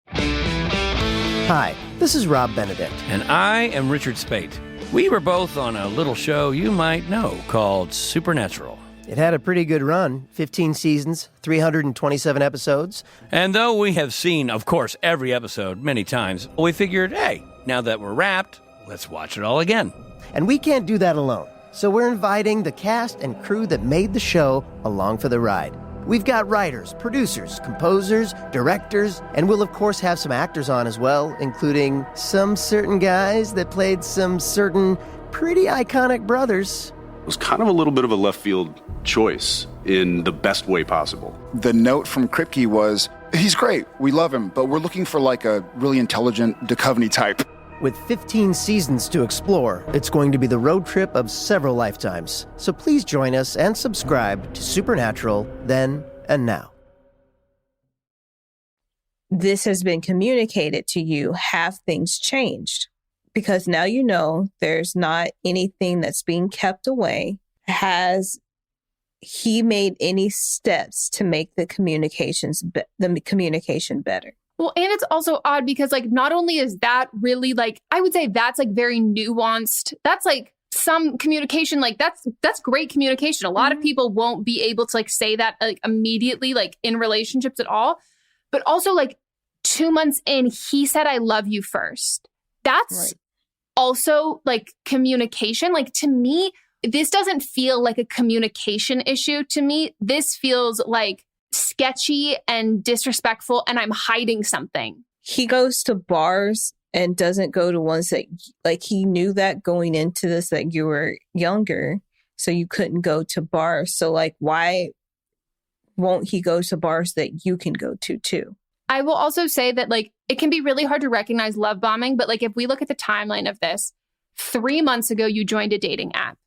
Hi, this is Rob Benedict. And I am Richard Spate. We were both on a little show you might know called Supernatural. It had a pretty good run, 15 seasons, 327 episodes. And though we have seen, of course, every episode many times, we figured, hey, now that we're wrapped, let's watch it all again. And we can't do that alone. So we're inviting the cast and crew that made the show along for the ride. We've got writers, producers, composers, directors, and we'll of course have some actors on as well, including some certain guys that played some certain pretty iconic brothers. It was kind of a little bit of a left field choice in the best way possible. The note from Kripke was, he's great, we love him, but we're looking for like a really intelligent Duchovny type. With 15 seasons to explore, it's going to be the road trip of several lifetimes. So please join us and subscribe to Supernatural then and now. This has been communicated to you. Have things changed? Because now you know there's not anything that's being kept away. Has he made any steps to make the communication better? Well, and it's also odd because like not only is that really like, I would say that's like very nuanced. That's like some communication, like that's great communication. A lot of people won't be able to like say that like immediately, like in relationships at all. But also like 2 months in, he said, I love you first. That's also like communication. Like to me, this doesn't feel like a communication issue to me. This feels like sketchy and disrespectful, and I'm hiding something. He goes to bars and doesn't go to ones that, like, he knew that going into this that you were younger, so you couldn't go to bars. So like, why won't he go to bars that you can go to too? I will also say that like it can be really hard to recognize love bombing, but like if we look at the timeline of this, 3 months ago you joined a dating app.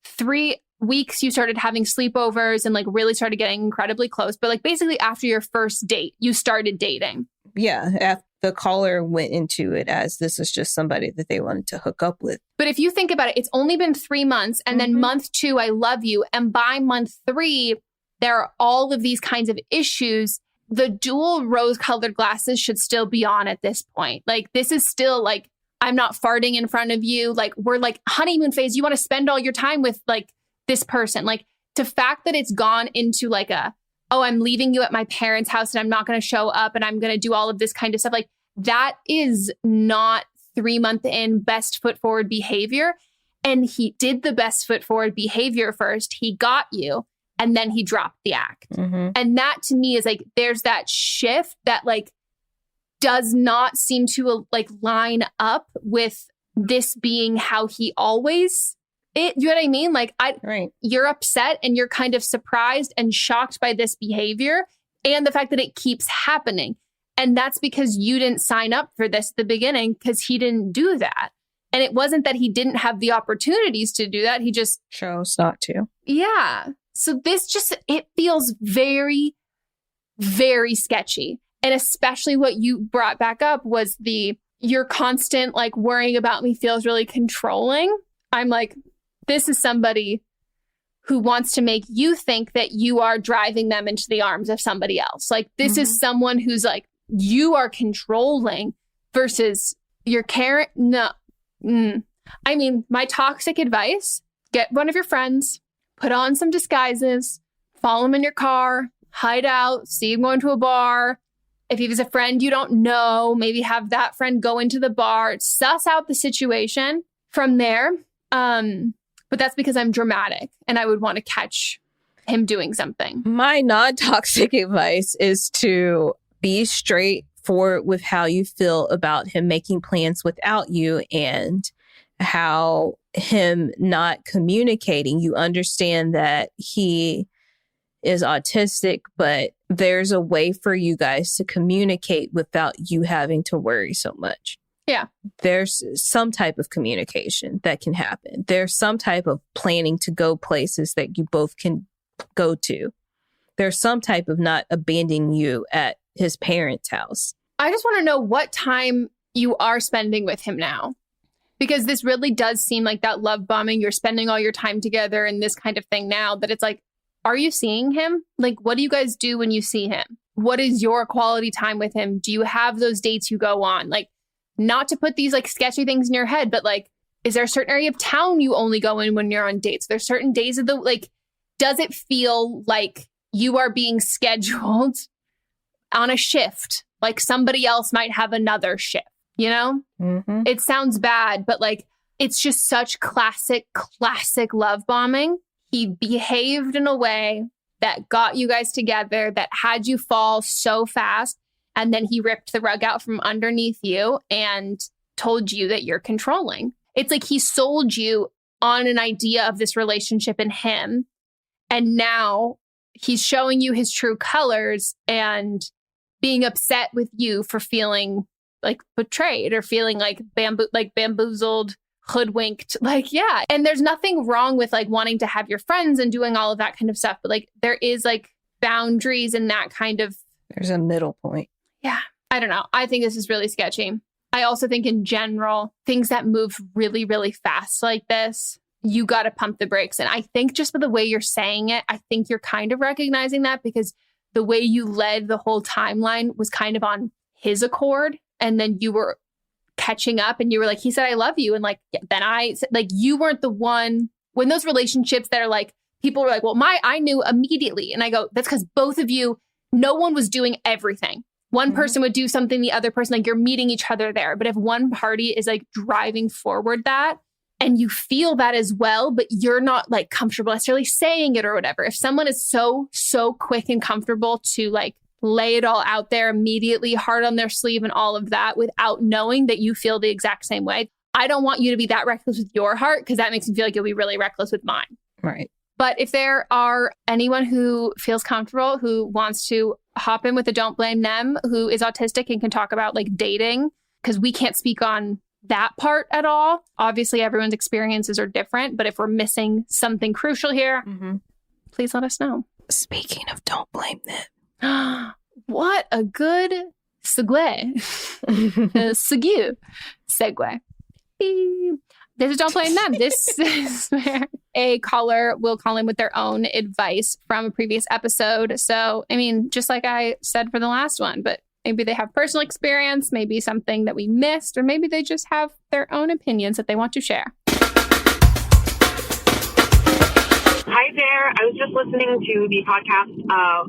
3 weeks you started having sleepovers and like really started getting incredibly close. But like basically after your first date, you started dating. Yeah. The caller went into it as this was just somebody that they wanted to hook up with. But if you think about it, it's only been 3 months. And then month 2, I love you. And by month 3, there are all of these kinds of issues. The dual rose colored glasses should still be on at this point. Like this is still like, I'm not farting in front of you. Like we're like honeymoon phase. You want to spend all your time with like this person. Like the fact that it's gone into like oh, I'm leaving you at my parents' house and I'm not going to show up and I'm going to do all of this kind of stuff. Like that is not 3 month in best foot forward behavior. And he did the best foot forward behavior first. He got you and then he dropped the act. And that to me is like, there's that shift that like does not seem to like line up with this being how he always you know what I mean? Like you're upset and you're kind of surprised and shocked by this behavior and the fact that it keeps happening. And that's because you didn't sign up for this at the beginning because he didn't do that. And it wasn't that he didn't have the opportunities to do that. He just chose not to. Yeah. So this just, it feels very, very sketchy. And especially what you brought back up was your constant like worrying about me feels really controlling. I'm like, this is somebody who wants to make you think that you are driving them into the arms of somebody else. Like this is someone who's like, you are controlling versus your caring. No. I mean, my toxic advice, get one of your friends, put on some disguises, follow them in your car, hide out, see him going to a bar. If he was a friend you don't know, maybe have that friend go into the bar, suss out the situation from there. But that's because I'm dramatic and I would want to catch him doing something. My non-toxic advice is to be straightforward with how you feel about him making plans without you and how him not communicating. You understand that he is autistic, but there's a way for you guys to communicate without you having to worry so much. Yeah. There's some type of communication that can happen. There's some type of planning to go places that you both can go to. There's some type of not abandoning you at his parents' house. I just want to know what time you are spending with him now. Because this really does seem like that love bombing. You're spending all your time together and this kind of thing now. But it's like, are you seeing him? Like, what do you guys do when you see him? What is your quality time with him? Do you have those dates you go on? Like, not to put these like sketchy things in your head, but like, is there a certain area of town you only go in when you're on dates? There's certain days of the, like, does it feel like you are being scheduled on a shift? Like somebody else might have another shift, you know? Mm-hmm. It sounds bad, but like, it's just such classic love bombing. He behaved in a way that got you guys together, that had you fall so fast. And then he ripped the rug out from underneath you and told you that you're controlling. It's like he sold you on an idea of this relationship in him. And now he's showing you his true colors and being upset with you for feeling like betrayed or feeling like bamboozled, hoodwinked. Like, yeah. And there's nothing wrong with like wanting to have your friends and doing all of that kind of stuff. But like there is like boundaries and that kind of. There's a middle point. Yeah. I don't know. I think this is really sketchy. I also think in general, things that move really, really fast like this, you got to pump the brakes. And I think just by the way you're saying it, I think you're kind of recognizing that because the way you led the whole timeline was kind of on his accord. And then you were catching up and you were like, he said, I love you. And like, yeah, then I said, like, you weren't the one when those relationships that are like, people were like, well, I knew immediately. And I go, that's because both of you, no one was doing everything. One person would do something, the other person, like you're meeting each other there. But if one party is like driving forward that and you feel that as well, but you're not like comfortable necessarily saying it or whatever. If someone is so quick and comfortable to like lay it all out there immediately, hard on their sleeve and all of that without knowing that you feel the exact same way, I don't want you to be that reckless with your heart because that makes me feel like you'll be really reckless with mine. Right. But if there are anyone who feels comfortable, who wants to hop in with a Don't Blame Them, who is autistic and can talk about like dating, because we can't speak on that part at all. Obviously, everyone's experiences are different. But if we're missing something crucial here, please let us know. Speaking of Don't Blame Them. What a good segue. Segue. This is Don't Blame Them. This is where a caller will call in with their own advice from a previous episode. So, I mean, just like I said for the last one, but maybe they have personal experience, maybe something that we missed, or maybe they just have their own opinions that they want to share. Hi there. I was just listening to the podcast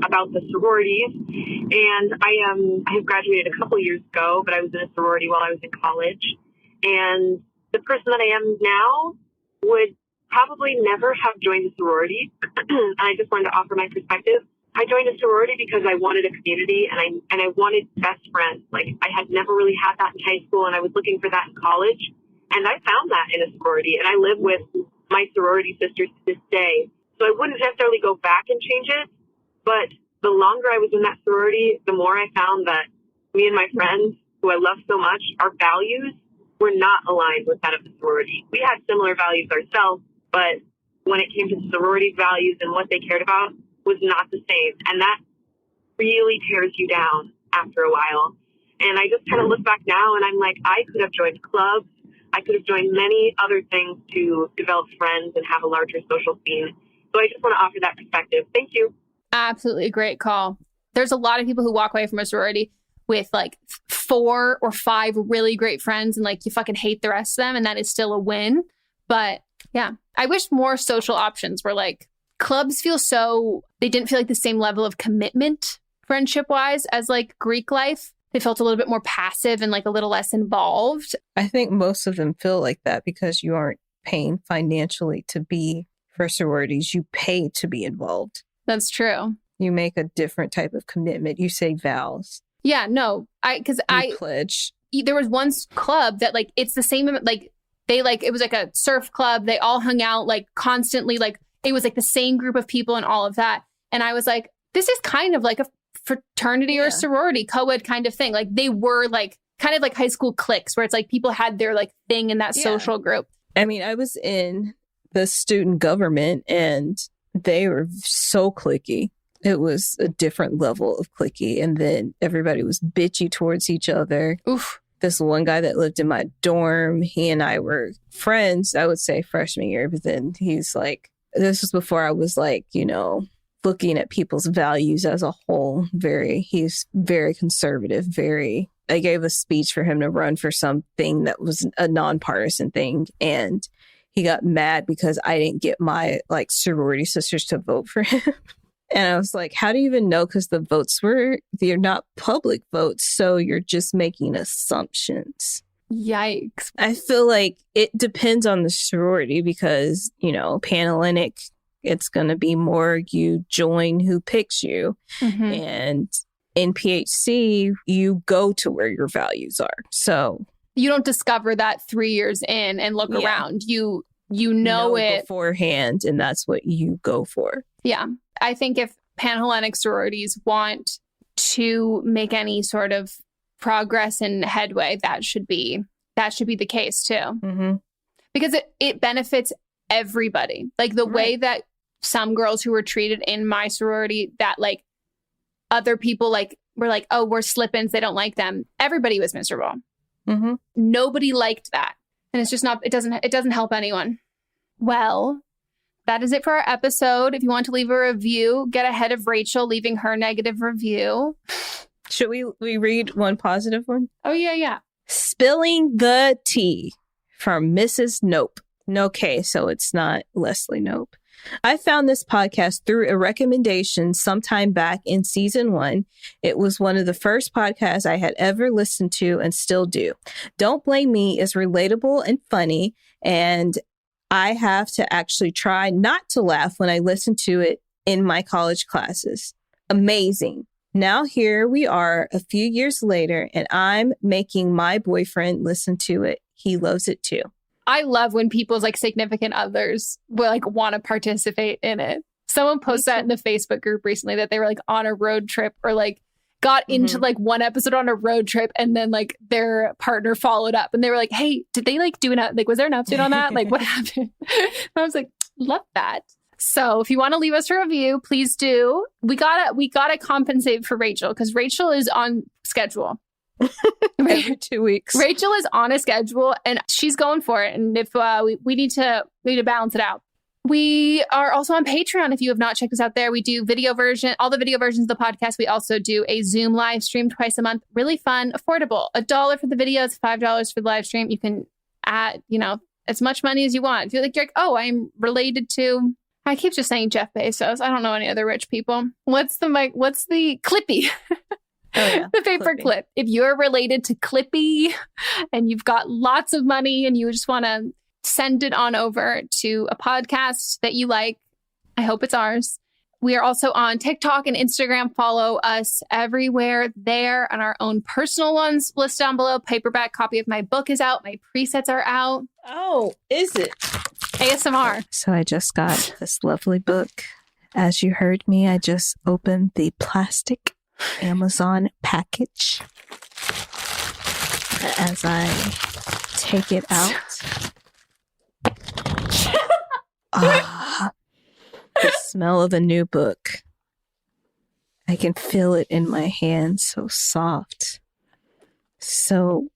about the sororities, and I have graduated a couple years ago, but I was in a sorority while I was in college, and the person that I am now would probably never have joined a sorority. And I just wanted to offer my perspective. I joined a sorority because I wanted a community and I wanted best friends. Like I had never really had that in high school and I was looking for that in college. And I found that in a sorority and I live with my sorority sisters to this day. So I wouldn't necessarily go back and change it. But the longer I was in that sorority, the more I found that me and my friends, who I love so much, our values were not aligned with that of the sorority. We had similar values ourselves, but when it came to sorority values and what they cared about was not the same. And that really tears you down after a while. And I just kind of look back now and I'm like, I could have joined clubs. I could have joined many other things to develop friends and have a larger social scene. So I just want to offer that perspective. Thank you. Absolutely a great call. There's a lot of people who walk away from a sorority with like 4 or 5 really great friends and like you fucking hate the rest of them and that is still a win. But yeah, I wish more social options were like clubs feel so, they didn't feel like the same level of commitment friendship wise as like Greek life. They felt a little bit more passive and like a little less involved. I think most of them feel like that because you aren't paying financially to be for sororities. You pay to be involved. That's true. You make a different type of commitment. You say vows. Yeah, no, because I pledge. There was one club that like, it's the same, like they like, it was like a surf club. They all hung out like constantly, like it was like the same group of people and all of that. And I was like, this is kind of like a fraternity or a sorority, co-ed kind of thing. Like they were like kind of like high school cliques where it's like people had their like thing in that social group. I mean, I was in the student government and they were so cliquey. It was a different level of cliquey. And then everybody was bitchy towards each other. Oof. This one guy that lived in my dorm, he and I were friends, I would say freshman year. But then he's like, this was before I was like, you know, looking at people's values as a whole. He's very conservative, I gave a speech for him to run for something that was a nonpartisan thing. And he got mad because I didn't get my like sorority sisters to vote for him. And I was like, how do you even know? Because they're not public votes. So you're just making assumptions. Yikes. I feel like it depends on the sorority because, you know, Panhellenic, it's going to be more you join who picks you. Mm-hmm. And in PHC, you go to where your values are. So you don't discover that 3 years in and look around. You know it beforehand, and that's what you go for. Yeah. I think if Panhellenic sororities want to make any sort of progress and headway, that should be the case too. Mm-hmm. Because it benefits everybody. Like the way that some girls who were treated in my sorority that like other people like were like, oh, we're slip-ins, they don't like them. Everybody was miserable. Mm-hmm. Nobody liked that. And it's just not, it doesn't help anyone. Well, that is it for our episode. If you want to leave a review, get ahead of Rachel leaving her negative review. Should we read one positive one? Oh, yeah. Spilling the tea from Mrs. Nope. No K, so it's not Leslie Nope. I found this podcast through a recommendation sometime back in season 1. It was one of the first podcasts I had ever listened to and still do. Don't Blame Me is relatable and funny, and I have to actually try not to laugh when I listen to it in my college classes. Amazing. Now here we are a few years later, and I'm making my boyfriend listen to it. He loves it too. I love when people's like significant others will like want to participate in it. Someone posted that in the Facebook group recently that they were like on a road trip or like got into like one episode on a road trip and then like their partner followed up and they were like, hey, did they like do like was there an update on that? Like what happened? I was like, love that. So if you want to leave us a review, please do. We gotta compensate for Rachel because Rachel is on schedule. Every 2 weeks. Rachel is on a schedule and she's going for it. And if we need to balance it out. We are also on Patreon. If you have not checked us out there, we do all the video versions of the podcast. We also do a Zoom live stream twice a month. Really fun, affordable. $1 for the videos, $5 for the live stream. You can add, as much money as you want. If you're like, I'm related to, I keep just saying Jeff Bezos. I don't know any other rich people. What's the Clippy? Oh, yeah. The paper clip. If you're related to Clippy and you've got lots of money and you just want to send it on over to a podcast that you like, I hope it's ours. We are also on TikTok and Instagram. Follow us everywhere there, and our own personal ones list down below. Paperback copy of my book is out. My presets are out. Oh, is it? ASMR. So I just got this lovely book. As you heard me, I just opened the plastic Amazon package. As I take it out, the smell of a new book. I can feel it in my hand, so soft, so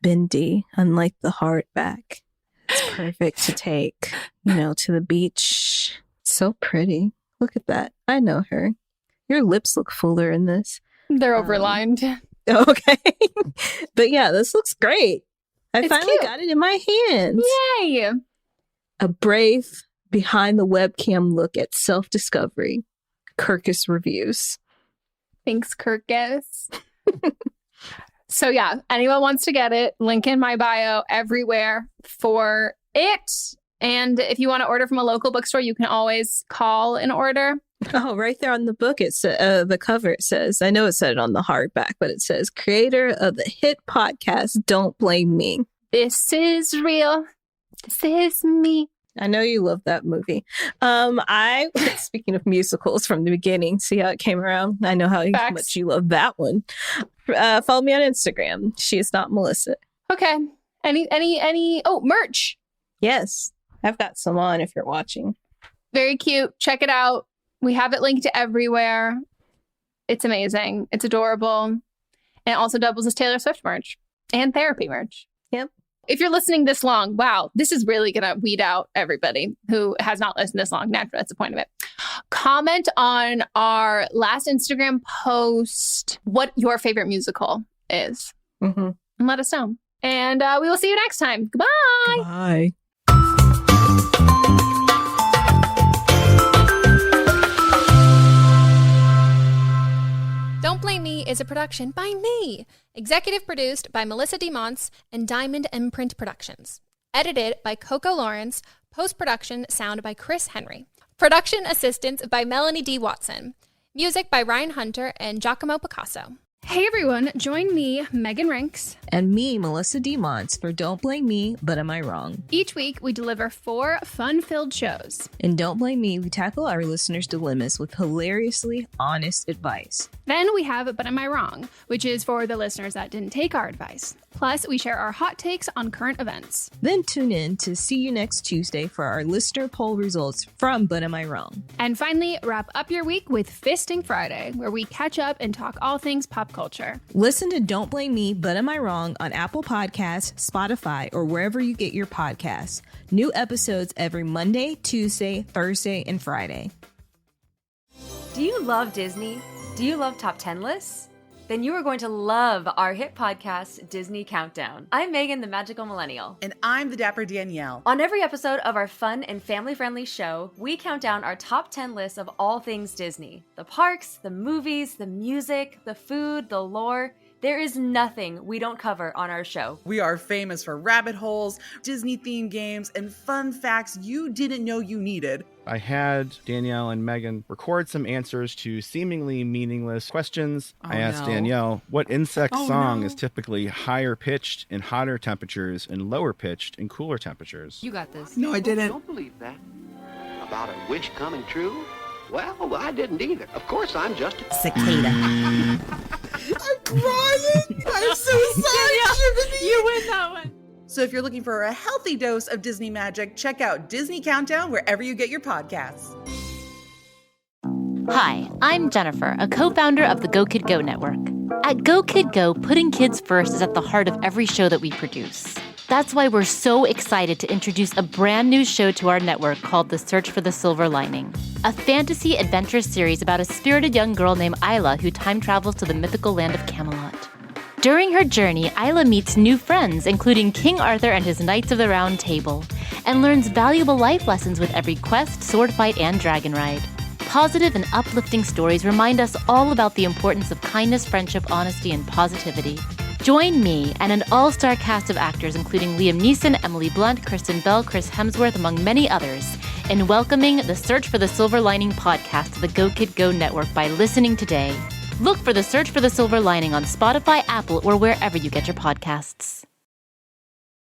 bendy, unlike the hardback. It's perfect to take, to the beach. So pretty. Look at that. I know her. Your lips look fuller in this. They're overlined. Okay. But yeah, this looks great. I finally got it in my hands. Yay! A brave behind the webcam look at self-discovery. Kirkus Reviews. Thanks, Kirkus. So yeah, anyone wants to get it, link in my bio everywhere for it. And if you want to order from a local bookstore, you can always call and order. Oh, right there on the book, it's the cover. It says, I know it said it on the hardback, but it says, creator of the hit podcast, Don't Blame Me. This is real. This is me. I know you love that movie. I speaking of musicals from the beginning, see how it came around. I know how much you love that one. Follow me on Instagram. She is not Melissa. Okay. Any? Oh, merch. Yes, I've got some on if you're watching. Very cute. Check it out. We have it linked to everywhere. It's amazing. It's adorable. And it also doubles as Taylor Swift merch and therapy merch. Yep. If you're listening this long, wow, this is really going to weed out everybody who has not listened this long. Naturally, that's the point of it. Comment on our last Instagram post what your favorite musical is. Mm-hmm. And let us know. And we will see you next time. Goodbye. Bye. Don't Blame Me is a production by me. Executive produced by Melissa DeMonts and Diamond Imprint Productions. Edited by Coco Lawrence. Post-production sound by Chris Henry. Production assistance by Melanie D. Watson. Music by Ryan Hunter and Giacomo Picasso. Hey everyone, join me, Megan Rinks. And me, Melissa DeMonts, for Don't Blame Me, But Am I Wrong? Each week, we deliver 4 fun-filled shows. In Don't Blame Me, we tackle our listeners' dilemmas with hilariously honest advice. Then we have But Am I Wrong, which is for the listeners that didn't take our advice. Plus, we share our hot takes on current events. Then tune in to see you next Tuesday for our listener poll results from But Am I Wrong? And finally, wrap up your week with Fisting Friday, where we catch up and talk all things pop culture. Listen to Don't Blame Me, But Am I Wrong on Apple Podcasts, Spotify, or wherever you get your podcasts. New episodes every Monday, Tuesday, Thursday, and Friday. Do you love Disney? Do you love top 10 lists? Then you are going to love our hit podcast, Disney Countdown. I'm Megan, the Magical Millennial. And I'm the Dapper Danielle. On every episode of our fun and family-friendly show, we count down our top 10 lists of all things Disney. The parks, the movies, the music, the food, the lore. There is nothing we don't cover on our show. We are famous for rabbit holes, Disney-themed games, and fun facts you didn't know you needed. I had Danielle and Megan record some answers to seemingly meaningless questions. I asked Danielle, what insect song is typically higher pitched in hotter temperatures and lower pitched in cooler temperatures? You got this. No, I didn't. Don't believe that. About a wish coming true? Well, I didn't either. Of course, I'm just a cicada. I'm crying. I'm so sorry. You win that one. So if you're looking for a healthy dose of Disney magic, check out Disney Countdown wherever you get your podcasts. Hi, I'm Jennifer, a co-founder of the Go Kid Go Network. At Go Kid Go, putting kids first is at the heart of every show that we produce. That's why we're so excited to introduce a brand new show to our network called The Search for the Silver Lining, a fantasy adventure series about a spirited young girl named Isla who time travels to the mythical land of Camelot. During her journey, Isla meets new friends, including King Arthur and his Knights of the Round Table, and learns valuable life lessons with every quest, sword fight, and dragon ride. Positive and uplifting stories remind us all about the importance of kindness, friendship, honesty, and positivity. Join me and an all-star cast of actors, including Liam Neeson, Emily Blunt, Kristen Bell, Chris Hemsworth, among many others, in welcoming the Search for the Silver Lining podcast to the Go Kid Go Network by listening today. Look for the Search for the Silver Lining on Spotify, Apple, or wherever you get your podcasts.